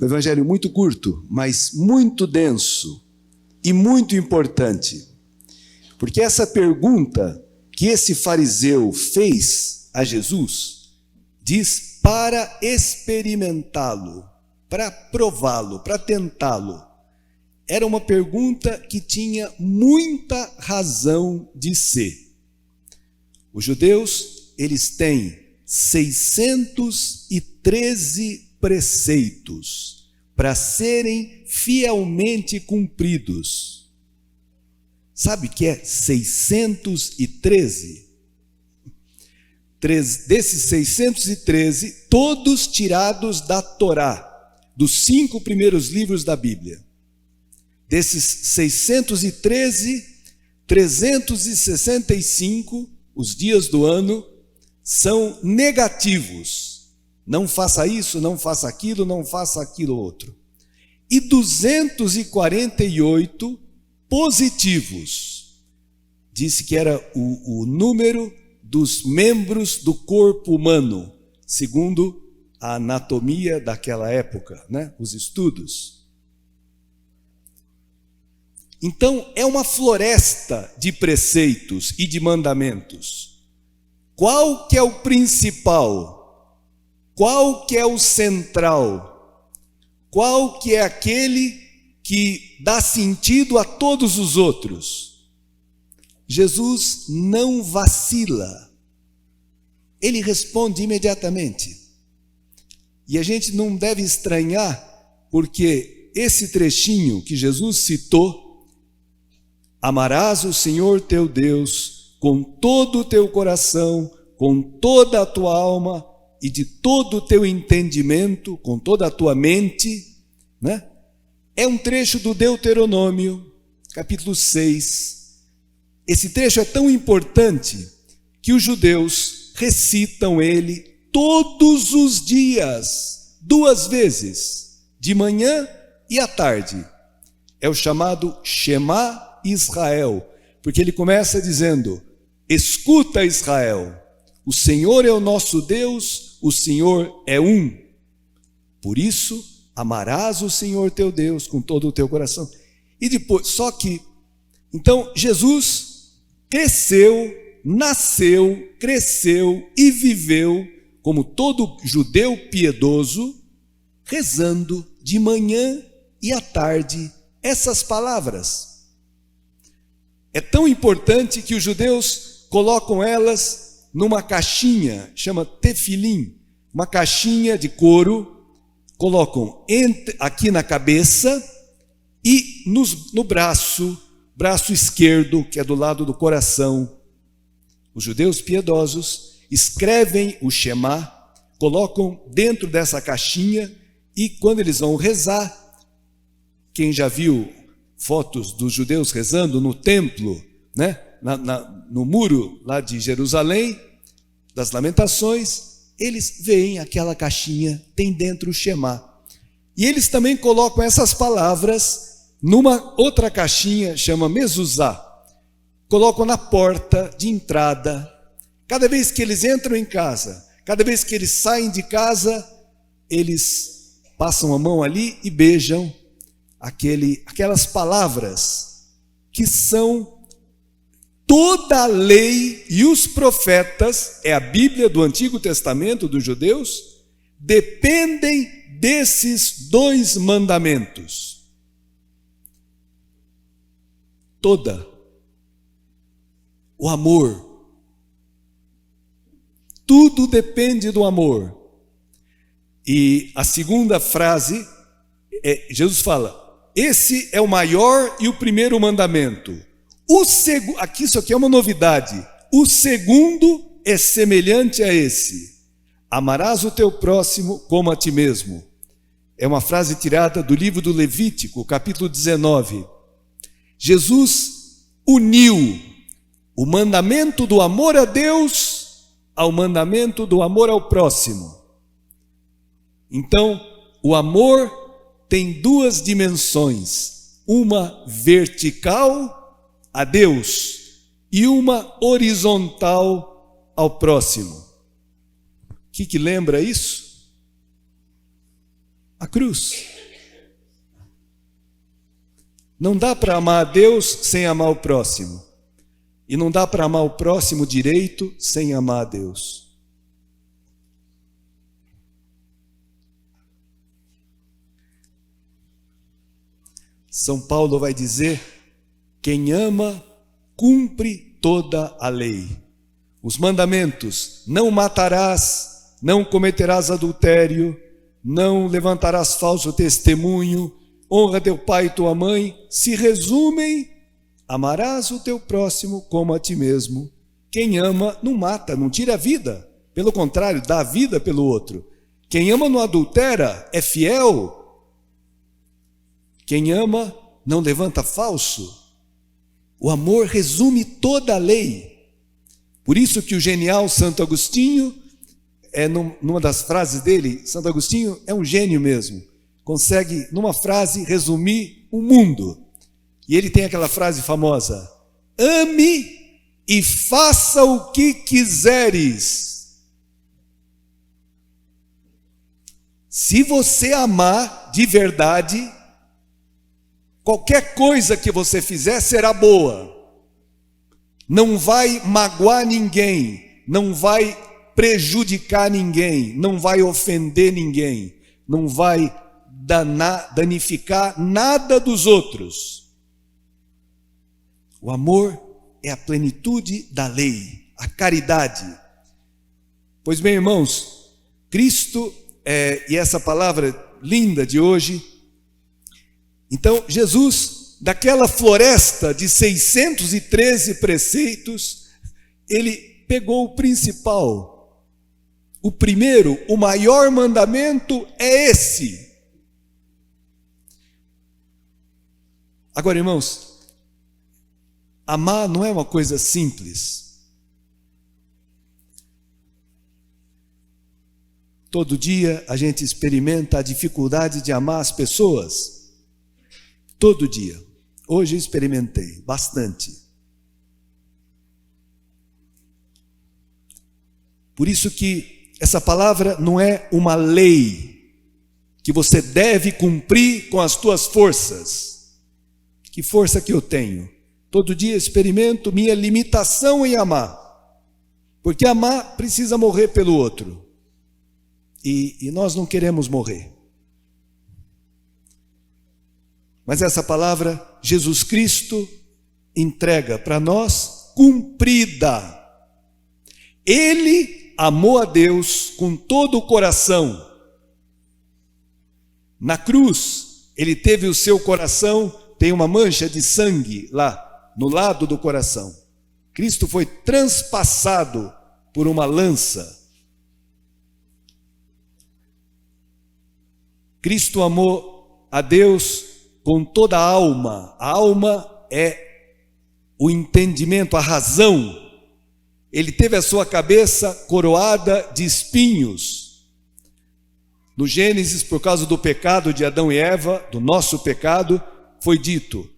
um evangelho muito curto, mas muito denso e muito importante. Porque essa pergunta que esse fariseu fez a Jesus, diz para experimentá-lo, para prová-lo, para tentá-lo. Era uma pergunta que tinha muita razão de ser. Os judeus, eles têm 613 preceitos para serem fielmente cumpridos. Sabe o que é 613? Desses 613, todos tirados da Torá, dos 5 primeiros livros da Bíblia. Desses 613, 365, os dias do ano, são negativos. Não faça isso, não faça aquilo outro. E 248 positivos. Disse que era o número dos membros do corpo humano, segundo a anatomia daquela época, né? Os estudos. Então, é uma floresta de preceitos e de mandamentos. Qual que é o principal? Qual que é o central? Qual que é aquele que dá sentido a todos os outros? Jesus não vacila. Ele responde imediatamente. E a gente não deve estranhar, porque esse trechinho que Jesus citou, amarás o Senhor teu Deus com todo o teu coração, com toda a tua alma e de todo o teu entendimento, com toda a tua mente, né? É um trecho do Deuteronômio, capítulo 6. Esse trecho é tão importante que os judeus recitam ele todos os dias, 2 vezes, de manhã e à tarde. É o chamado Shema Israel, porque ele começa dizendo: escuta, Israel, o Senhor é o nosso Deus, o Senhor é um. Por isso, amarás o Senhor teu Deus com todo o teu coração. E depois, só que, então, Jesus cresceu, nasceu, cresceu e viveu como todo judeu piedoso, rezando de manhã e à tarde essas palavras. É tão importante que os judeus colocam elas numa caixinha, chama tefilim, uma caixinha de couro, colocam aqui na cabeça e no braço esquerdo, que é do lado do coração. Os judeus piedosos escrevem o Shema, colocam dentro dessa caixinha e quando eles vão rezar, quem já viu fotos dos judeus rezando no templo, né? No muro lá de Jerusalém, das Lamentações, eles veem aquela caixinha, tem dentro o Shema. E eles também colocam essas palavras numa outra caixinha, chama mezuzá, colocam na porta de entrada. Cada vez que eles entram em casa, cada vez que eles saem de casa, eles passam a mão ali e beijam aquelas palavras que são toda a lei e os profetas, é a Bíblia do Antigo Testamento dos judeus, dependem desses 2 mandamentos. O amor. Tudo depende do amor. E a segunda frase, Jesus fala, esse é o maior e o primeiro mandamento. Isso aqui é uma novidade. O segundo é semelhante a esse. Amarás o teu próximo como a ti mesmo. É uma frase tirada do livro do Levítico, capítulo 19. Jesus uniu o mandamento do amor a Deus ao mandamento do amor ao próximo. Então, o amor tem 2 dimensões, uma vertical a Deus e uma horizontal ao próximo. O que lembra isso? A cruz. Não dá para amar a Deus sem amar o próximo. E não dá para amar o próximo direito sem amar a Deus. São Paulo vai dizer: quem ama, cumpre toda a lei. Os mandamentos: não matarás, não cometerás adultério, não levantarás falso testemunho, honra teu pai e tua mãe, se resumem: amarás o teu próximo como a ti mesmo. Quem ama não mata, não tira a vida. Pelo contrário, dá a vida pelo outro. Quem ama não adultera, é fiel. Quem ama não levanta falso. O amor resume toda a lei. Por isso que o genial Santo Agostinho, numa das frases dele, Santo Agostinho é um gênio mesmo. Consegue, numa frase, resumir o mundo. E ele tem aquela frase famosa: ame e faça o que quiseres. Se você amar de verdade, qualquer coisa que você fizer será boa. Não vai magoar ninguém, não vai prejudicar ninguém, não vai ofender ninguém, não vai danificar nada dos outros. O amor é a plenitude da lei, a caridade. Pois bem, irmãos, Cristo, e essa palavra linda de hoje, então Jesus, daquela floresta de 613 preceitos, ele pegou o principal, o primeiro, o maior mandamento é esse. Agora, irmãos, amar não é uma coisa simples. Todo dia a gente experimenta a dificuldade de amar as pessoas. Todo dia. Hoje eu experimentei bastante. Por isso que essa palavra não é uma lei que você deve cumprir com as tuas forças. Que força que eu tenho? Todo dia experimento minha limitação em amar. Porque amar precisa morrer pelo outro. E nós não queremos morrer. Mas essa palavra, Jesus Cristo entrega para nós cumprida. Ele amou a Deus com todo o coração. Na cruz, ele teve o seu coração, tem uma mancha de sangue lá no lado do coração. Cristo foi transpassado por uma lança. Cristo amou a Deus com toda a alma. A alma é o entendimento, a razão. Ele teve a sua cabeça coroada de espinhos. No Gênesis, por causa do pecado de Adão e Eva, do nosso pecado, foi dito: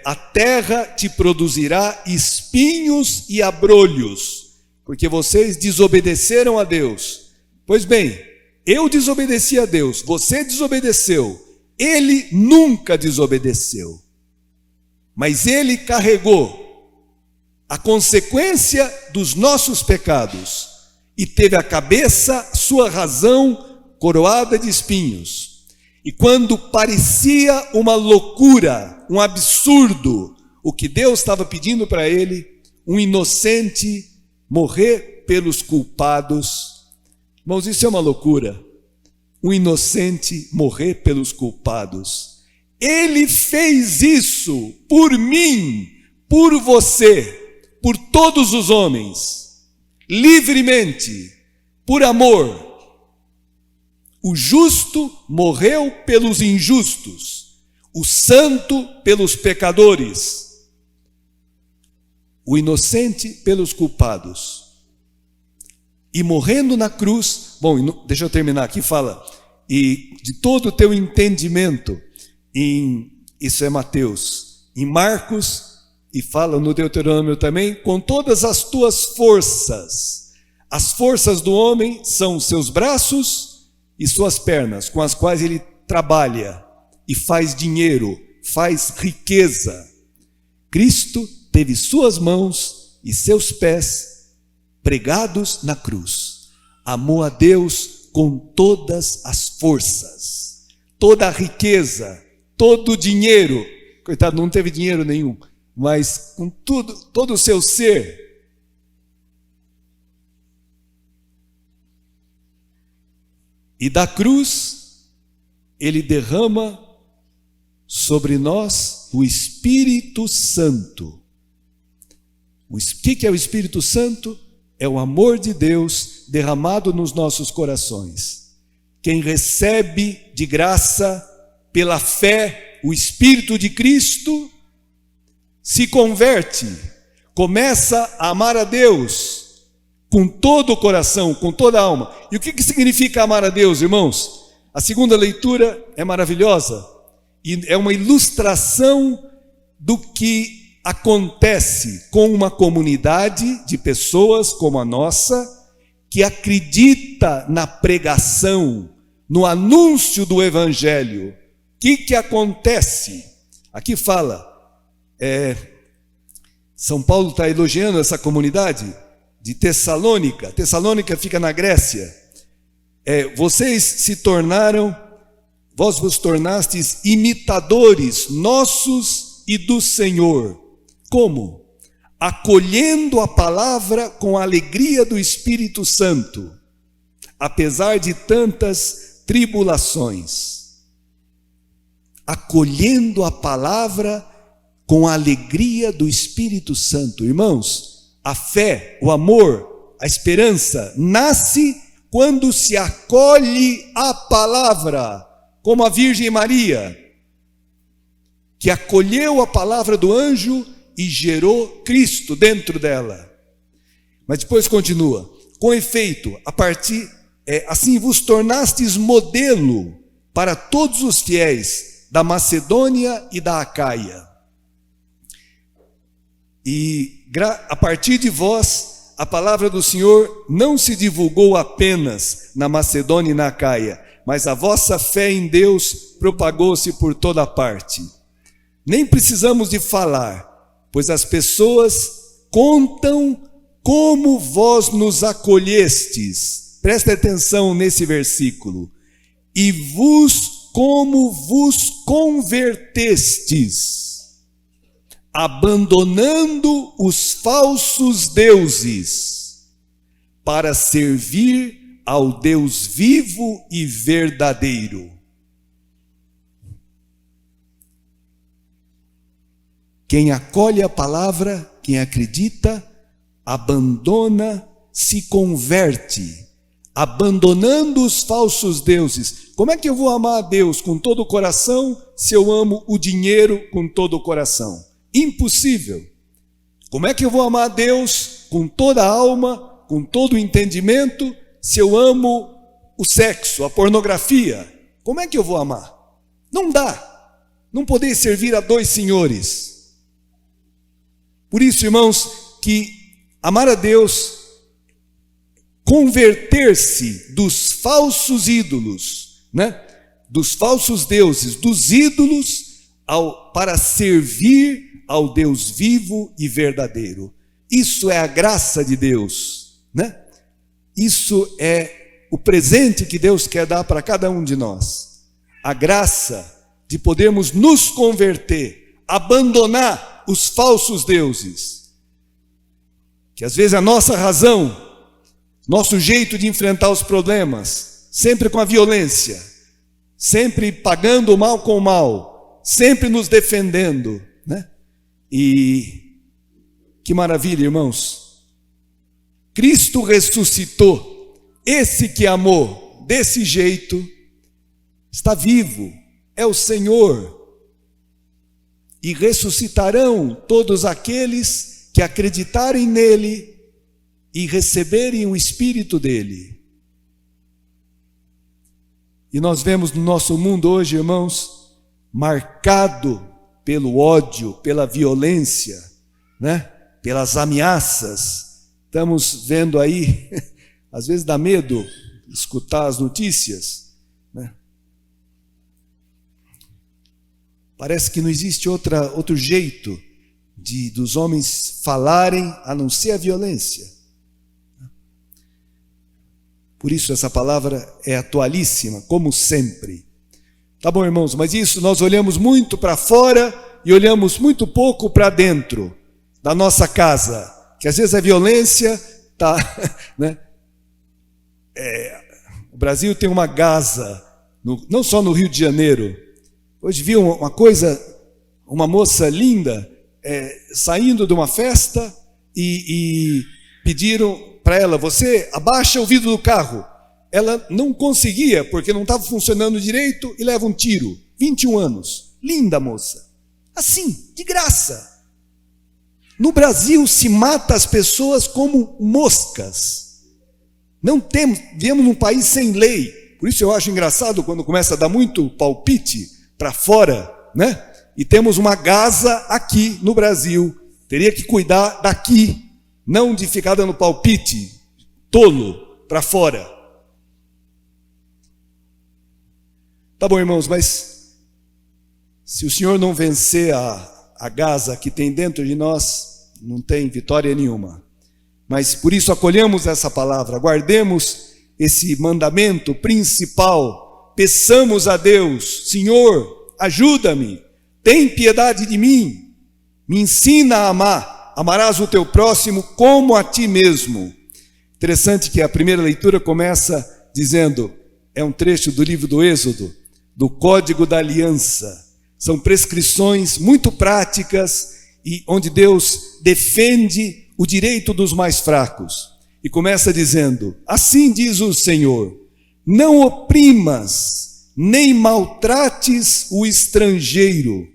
a terra te produzirá espinhos e abrolhos, porque vocês desobedeceram a Deus. Pois bem, eu desobedeci a Deus, você desobedeceu. Ele nunca desobedeceu, mas ele carregou a consequência dos nossos pecados e teve a cabeça, sua razão, coroada de espinhos. E quando parecia uma loucura, um absurdo, o que Deus estava pedindo para ele, um inocente morrer pelos culpados. Irmãos, isso é uma loucura. Um inocente morrer pelos culpados. Ele fez isso por mim, por você, por todos os homens, livremente, por amor. O justo morreu pelos injustos, o santo pelos pecadores, o inocente pelos culpados. E morrendo na cruz, bom, deixa eu terminar aqui, fala, e de todo o teu entendimento, isso é Mateus, em Marcos, e fala no Deuteronômio também, com todas as tuas forças. As forças do homem são seus braços e suas pernas, com as quais ele trabalha e faz dinheiro, faz riqueza. Cristo teve suas mãos e seus pés pregados na cruz. Amou a Deus com todas as forças, toda a riqueza, todo o dinheiro. Coitado, não teve dinheiro nenhum, mas com tudo, todo o seu ser. E da cruz, ele derrama sobre nós o Espírito Santo. O que é o Espírito Santo? É o amor de Deus derramado nos nossos corações. Quem recebe de graça, pela fé, o Espírito de Cristo, se converte, começa a amar a Deus com todo o coração, com toda a alma. E o que significa amar a Deus, irmãos? A segunda leitura é maravilhosa e é uma ilustração do que acontece com uma comunidade de pessoas como a nossa, que acredita na pregação, no anúncio do Evangelho. O que acontece? Aqui fala, São Paulo está elogiando essa comunidade de Tessalônica. Tessalônica fica na Grécia. Vós vos tornastes imitadores nossos e do Senhor. Como? Acolhendo a palavra com a alegria do Espírito Santo, apesar de tantas tribulações. Acolhendo a palavra com a alegria do Espírito Santo. Irmãos, a fé, o amor, a esperança nasce quando se acolhe a palavra, como a Virgem Maria, que acolheu a palavra do anjo e gerou Cristo dentro dela. Mas depois continua: com efeito, assim vos tornastes modelo para todos os fiéis da Macedônia e da Acaia. E a partir de vós, a palavra do Senhor não se divulgou apenas na Macedônia e na Acaia, mas a vossa fé em Deus propagou-se por toda parte. Nem precisamos de falar, pois as pessoas contam como vós nos acolhestes. Presta atenção nesse versículo. E como vos convertestes, abandonando os falsos deuses, para servir ao Deus vivo e verdadeiro. Quem acolhe a palavra, quem acredita, abandona, se converte, abandonando os falsos deuses. Como é que eu vou amar a Deus com todo o coração se eu amo o dinheiro com todo o coração? Impossível. Como é que eu vou amar a Deus com toda a alma, com todo o entendimento, se eu amo o sexo, a pornografia? Como é que eu vou amar? Não dá. Não poder servir a dois senhores. Por isso, irmãos, que amar a Deus, converter-se dos falsos ídolos, dos falsos deuses, dos ídolos, para servir ao Deus vivo e verdadeiro. Isso é a graça de Deus, Isso é o presente que Deus quer dar para cada um de nós. A graça de podermos nos converter, abandonar os falsos deuses, que às vezes a nossa razão, nosso jeito de enfrentar os problemas, sempre com a violência, sempre pagando o mal com o mal, sempre nos defendendo, E que maravilha, irmãos! Cristo ressuscitou. Esse que amou desse jeito está vivo, é o Senhor. E ressuscitarão todos aqueles que acreditarem nele e receberem o Espírito dele. E nós vemos no nosso mundo hoje, irmãos, marcado pelo ódio, pela violência, pelas ameaças. Estamos vendo aí, às vezes dá medo escutar as notícias, Parece que não existe outro jeito dos homens falarem a não ser a violência. Por isso essa palavra é atualíssima, como sempre. Tá bom, irmãos, mas isso nós olhamos muito para fora e olhamos muito pouco para dentro da nossa casa, que às vezes a violência tá, né? O Brasil tem uma Gaza, não só no Rio de Janeiro. Hoje vi uma coisa, uma moça linda saindo de uma festa e pediram para ela: você abaixa o vidro do carro. Ela não conseguia, porque não estava funcionando direito, e leva um tiro. 21 anos. Linda moça. Assim, de graça. No Brasil se mata as pessoas como moscas. Vivemos num país sem lei. Por isso eu acho engraçado quando começa a dar muito palpite para fora, né? E temos uma Gaza aqui no Brasil. Teria que cuidar daqui, não de ficar dando palpite tolo para fora. Tá bom, irmãos, mas se o Senhor não vencer a Gaza que tem dentro de nós, não tem vitória nenhuma. Mas por isso acolhemos essa palavra, guardemos esse mandamento principal, peçamos a Deus: Senhor, ajuda-me, tem piedade de mim, me ensina a amar, amarás o teu próximo como a ti mesmo. Interessante que a primeira leitura começa dizendo, é um trecho do livro do Êxodo, do Código da Aliança. São prescrições muito práticas e onde Deus defende o direito dos mais fracos. E começa dizendo: assim diz o Senhor, não oprimas, nem maltrates o estrangeiro,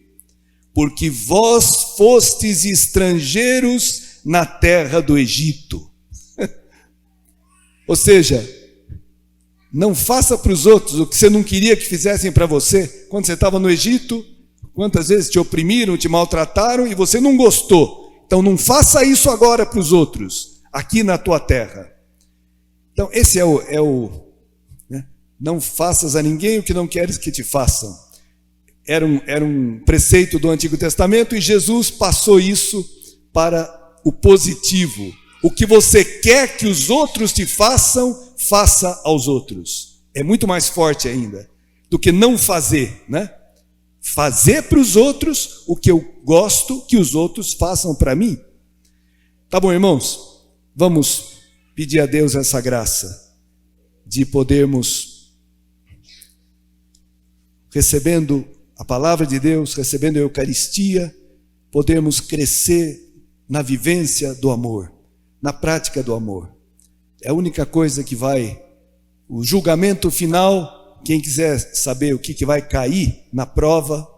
porque vós fostes estrangeiros na terra do Egito. Ou seja, não faça para os outros o que você não queria que fizessem para você. Quando você estava no Egito, quantas vezes te oprimiram, te maltrataram e você não gostou. Então não faça isso agora para os outros, aqui na tua terra. Então esse é o né? Não faças a ninguém o que não queres que te façam. Era um preceito do Antigo Testamento e Jesus passou isso para o positivo. O que você quer que os outros te façam, faça aos outros. É muito mais forte ainda do que não fazer, né? Fazer para os outros o que eu gosto que os outros façam para mim. Tá bom, irmãos? Vamos pedir a Deus essa graça de podermos, recebendo a palavra de Deus, recebendo a Eucaristia, podermos crescer na vivência do amor, na prática do amor. É a única coisa que vai, o julgamento final, quem quiser saber o que vai cair na prova,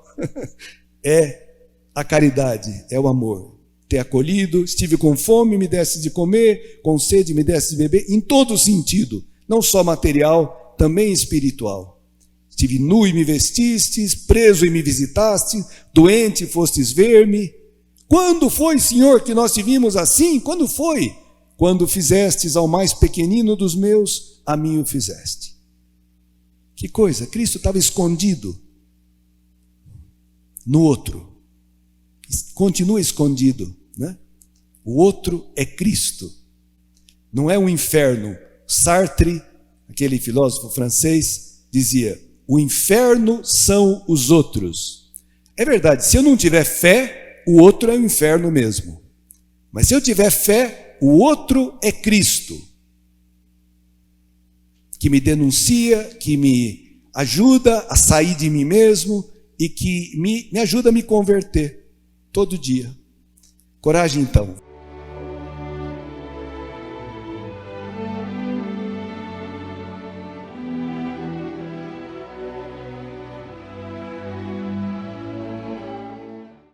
é a caridade, é o amor. Ter acolhido, estive com fome, me desse de comer, com sede, me desse de beber, em todo sentido, não só material, também espiritual. Estive nu e me vestistes, preso e me visitastes, doente e fostes ver-me. Quando foi, Senhor, que nós te vimos assim? Quando foi? Quando fizestes ao mais pequenino dos meus, a mim o fizeste. Que coisa, Cristo estava escondido no outro. Continua escondido, né? O outro é Cristo. Não é um inferno. Sartre, aquele filósofo francês, dizia: o inferno são os outros. É verdade, se eu não tiver fé, o outro é o inferno mesmo. Mas se eu tiver fé, o outro é Cristo, que me denuncia, que me ajuda a sair de mim mesmo e que me ajuda a me converter todo dia. Coragem então.